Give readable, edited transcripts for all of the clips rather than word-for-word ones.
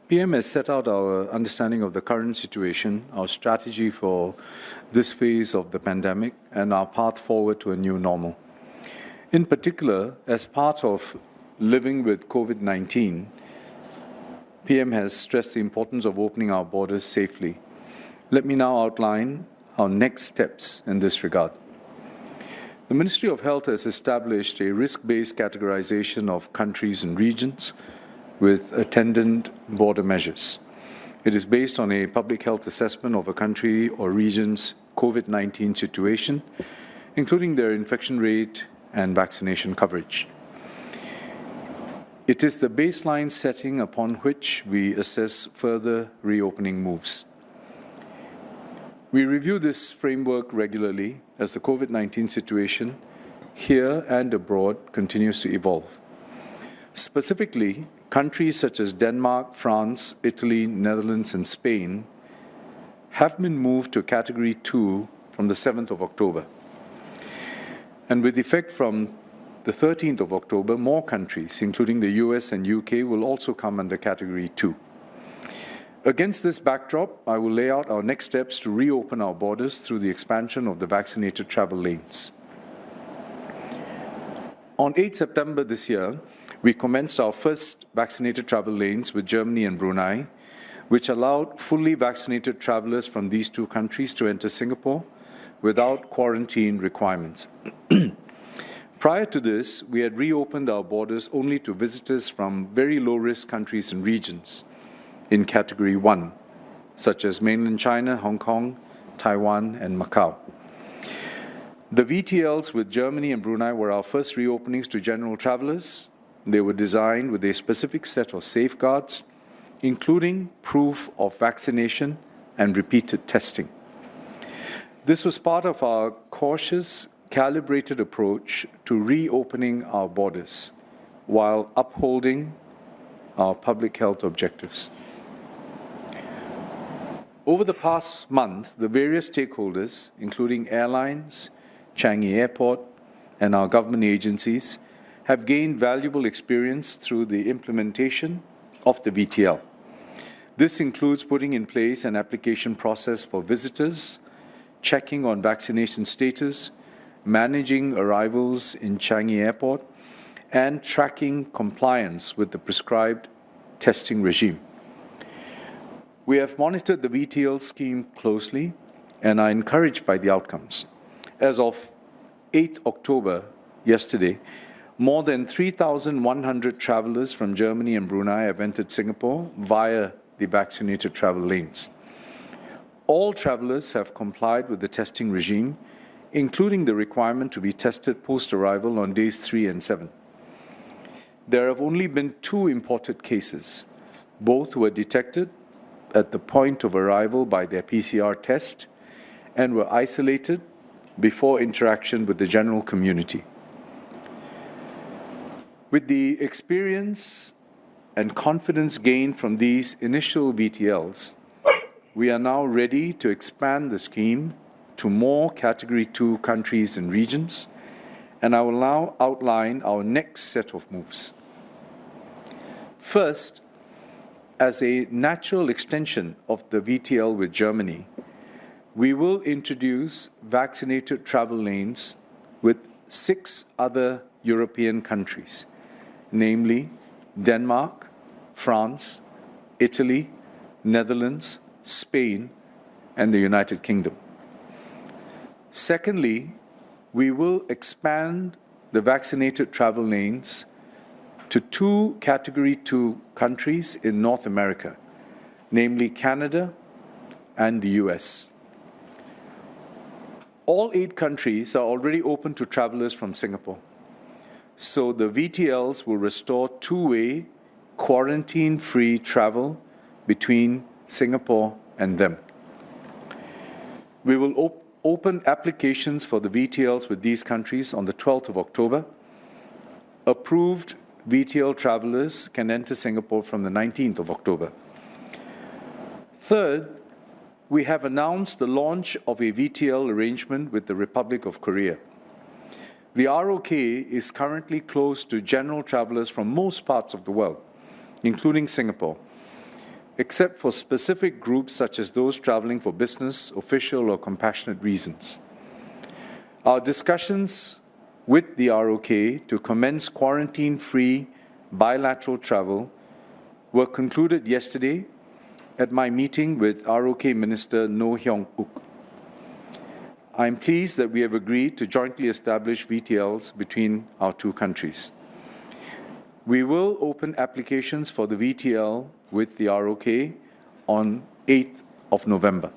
PM has set out our understanding of the current situation, our strategy for this phase of the pandemic, and our path forward to a new normal. In particular, as part of living with COVID-19, PM has stressed the importance of opening our borders safely. Let me now outline our next steps in this regard. The Ministry of Health has established a risk-based categorization of countries and regions with attendant border measures. It is based on a public health assessment of a country or region's COVID-19 situation, including their infection rate and vaccination coverage. It is the baseline setting upon which we assess further reopening moves. We review this framework regularly as the COVID-19 situation here and abroad continues to evolve. Specifically, countries such as Denmark, France, Italy, Netherlands, and Spain have been moved to Category 2 from the 7th of October. And with effect from the 13th of October, more countries, including the US and UK, will also come under Category 2. Against this backdrop, I will lay out our next steps to reopen our borders through the expansion of the vaccinated travel lanes. On 8 September this year, we commenced our first vaccinated travel lanes with Germany and Brunei, which allowed fully vaccinated travelers from these two countries to enter Singapore without quarantine requirements. Prior to this, we had reopened our borders only to visitors from very low-risk countries and regions in Category 1, such as mainland China, Hong Kong, Taiwan, and Macau. The VTLs with Germany and Brunei were our first reopenings to general travelers. They were designed with a specific set of safeguards, including proof of vaccination and repeated testing. This was part of our cautious, calibrated approach to reopening our borders while upholding our public health objectives. Over the past month, the various stakeholders, including airlines, Changi Airport, and our government agencies, have gained valuable experience through the implementation of the VTL. This includes putting in place an application process for visitors, checking on vaccination status, managing arrivals in Changi Airport, and tracking compliance with the prescribed testing regime. We have monitored the VTL scheme closely and are encouraged by the outcomes. As of 8 October, yesterday, more than 3,100 travelers from Germany and Brunei have entered Singapore via the vaccinated travel lanes. All travelers have complied with the testing regime, including the requirement to be tested post-arrival on days 3 and 7. There have only been 2 imported cases. Both were detected at the point of arrival by their PCR test and were isolated before interaction with the general community. With the experience and confidence gained from these initial VTLs, we are now ready to expand the scheme to more Category 2 countries and regions, and I will now outline our next set of moves. First, as a natural extension of the VTL with Germany, we will introduce vaccinated travel lanes with 6 other European countries, namely Denmark, France, Italy, Netherlands, Spain, and the United Kingdom. Secondly, we will expand the vaccinated travel lanes to 2 Category 2 countries in North America, namely Canada and the US. All 8 countries are already open to travelers from Singapore, so the VTLs will restore two-way, quarantine-free travel between Singapore and them. We will open applications for the VTLs with these countries on the 12th of October. Approved VTL travelers can enter Singapore from the 19th of October. Third, we have announced the launch of a VTL arrangement with the Republic of Korea. The ROK is currently closed to general travelers from most parts of the world, including Singapore. except for specific groups such as those traveling for business, official, or compassionate reasons. Our discussions with the ROK to commence quarantine-free bilateral travel were concluded yesterday at my meeting with ROK Minister No Hyong Uk. I am pleased that we have agreed to jointly establish VTLs between our two countries. We will open applications for the VTL with the ROK on 8th of November.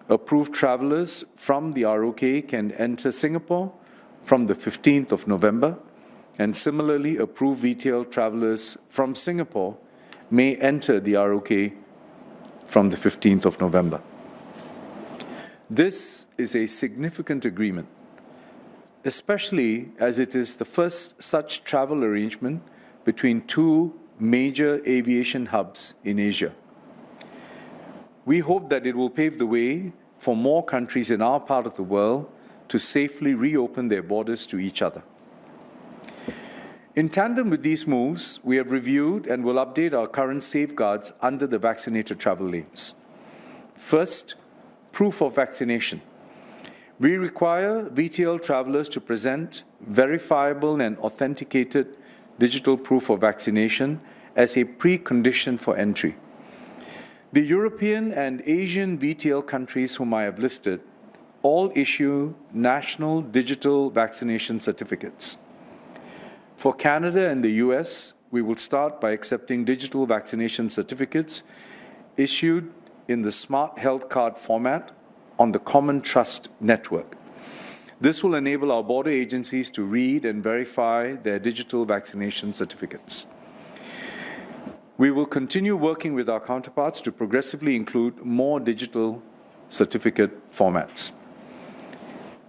Approved travelers from the ROK can enter Singapore from the 15th of November, and similarly, approved VTL travelers from Singapore may enter the ROK from the 15th of November. This is a significant agreement, especially as it is the first such travel arrangement between two major aviation hubs in Asia. We hope that it will pave the way for more countries in our part of the world to safely reopen their borders to each other. In tandem with these moves, we have reviewed and will update our current safeguards under the vaccinated travel lanes. First, proof of vaccination. We require VTL travelers to present verifiable and authenticated digital proof of vaccination as a precondition for entry. The European and Asian VTL countries whom I have listed all issue national digital vaccination certificates. For Canada and the US, we will start by accepting digital vaccination certificates issued in the Smart Health Card format on the Common Trust Network. This will enable our border agencies to read and verify their digital vaccination certificates. We will continue working with our counterparts to progressively include more digital certificate formats.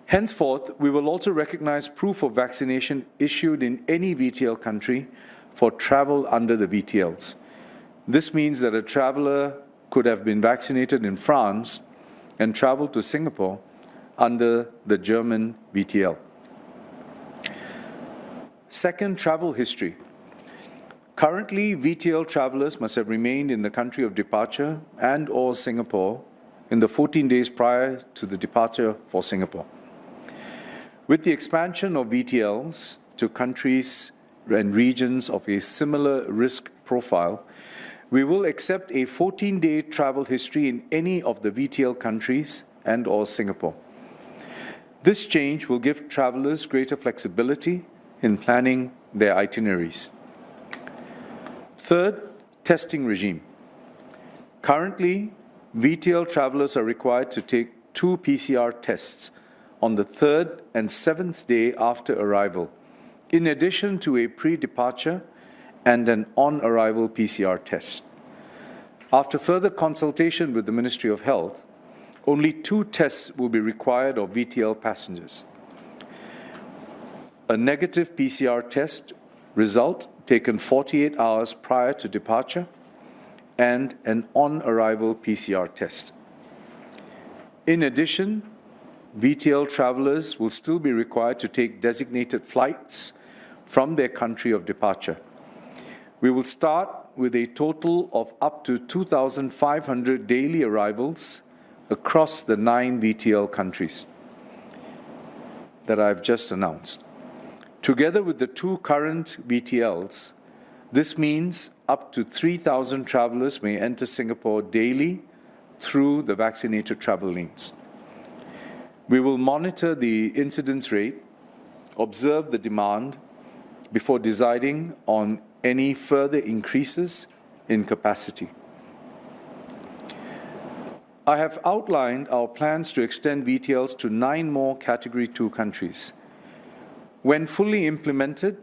Henceforth, we will also recognize proof of vaccination issued in any VTL country for travel under the VTLs. This means that a traveler could have been vaccinated in France and travel to Singapore under the German VTL. Second, travel history. Currently, VTL travelers must have remained in the country of departure and/or Singapore in the 14 days prior to the departure for Singapore. With the expansion of VTLs to countries and regions of a similar risk profile, we will accept a 14-day travel history in any of the VTL countries and/or Singapore. This change will give travelers greater flexibility in planning their itineraries. Third, testing regime. Currently, VTL travelers are required to take 2 PCR tests on the 3rd and 7th day after arrival, in addition to a pre-departure and an on-arrival PCR test. After further consultation with the Ministry of Health, only 2 tests will be required of VTL passengers. A negative PCR test result taken 48 hours prior to departure and an on-arrival PCR test. In addition, VTL travelers will still be required to take designated flights from their country of departure. We will start with a total of up to 2,500 daily arrivals across the 9 VTL countries that I've just announced. Together with the 2 current VTLs, this means up to 3,000 travelers may enter Singapore daily through the vaccinated travel lanes. We will monitor the incidence rate, observe the demand before deciding on any further increases in capacity. I have outlined our plans to extend VTLs to 9 more Category 2 countries. When fully implemented,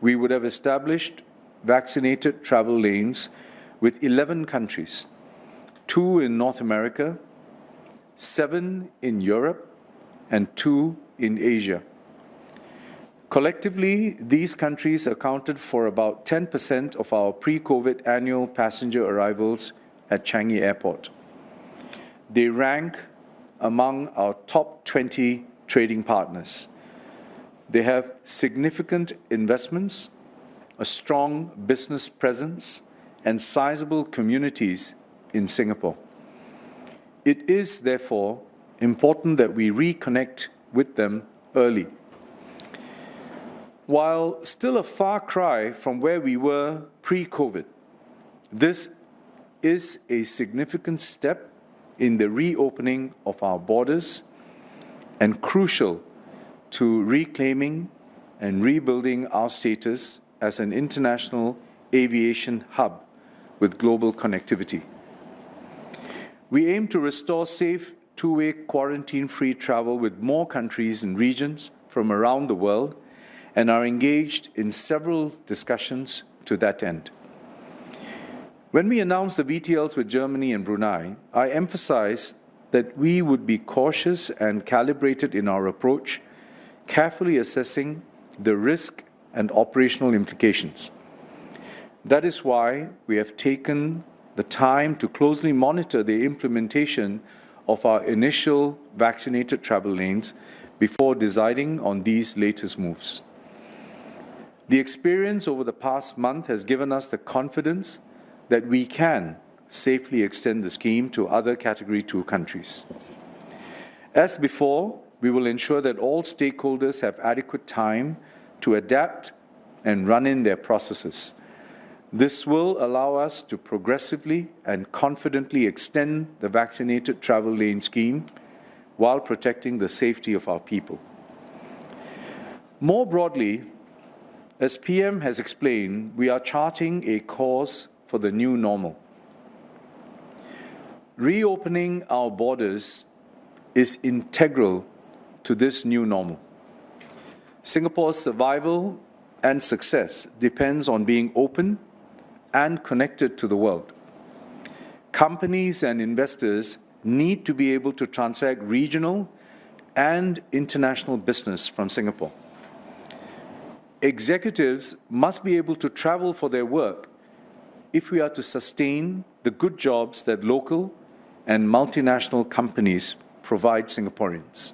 we would have established vaccinated travel lanes with 11 countries, 2 in North America, 7 in Europe, and 2 in Asia. Collectively, these countries accounted for about 10% of our pre-COVID annual passenger arrivals at Changi Airport. They rank among our top 20 trading partners. They have significant investments, a strong business presence, and sizable communities in Singapore. It is, therefore, important that we reconnect with them early. While still a far cry from where we were pre-COVID, this is a significant step in the reopening of our borders and crucial to reclaiming and rebuilding our status as an international aviation hub with global connectivity. We aim to restore safe two-way quarantine-free travel with more countries and regions from around the world and are engaged in several discussions to that end. When we announced the VTLs with Germany and Brunei, I emphasized that we would be cautious and calibrated in our approach, carefully assessing the risk and operational implications. That is why we have taken the time to closely monitor the implementation of our initial vaccinated travel lanes before deciding on these latest moves. The experience over the past month has given us the confidence that we can safely extend the scheme to other Category 2 countries. As before, we will ensure that all stakeholders have adequate time to adapt and run in their processes. This will allow us to progressively and confidently extend the vaccinated travel lane scheme while protecting the safety of our people. More broadly, as PM has explained, we are charting a course for the new normal. Reopening our borders is integral to this new normal. Singapore's survival and success depends on being open and connected to the world. Companies and investors need to be able to transact regional and international business from Singapore. Executives must be able to travel for their work if we are to sustain the good jobs that local and multinational companies provide Singaporeans.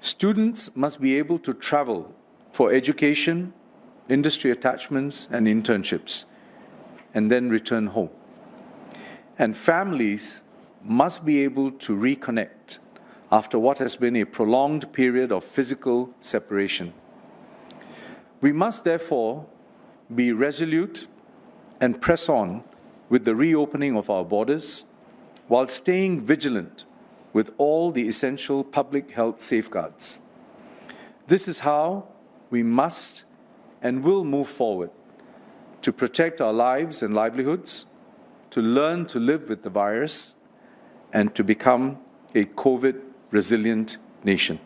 Students must be able to travel for education, industry attachments, and internships, and then return home. And families must be able to reconnect after what has been a prolonged period of physical separation. We must therefore be resolute and press on with the reopening of our borders while staying vigilant with all the essential public health safeguards. This is how we must and will move forward to protect our lives and livelihoods, to learn to live with the virus, and to become a COVID-resilient nation.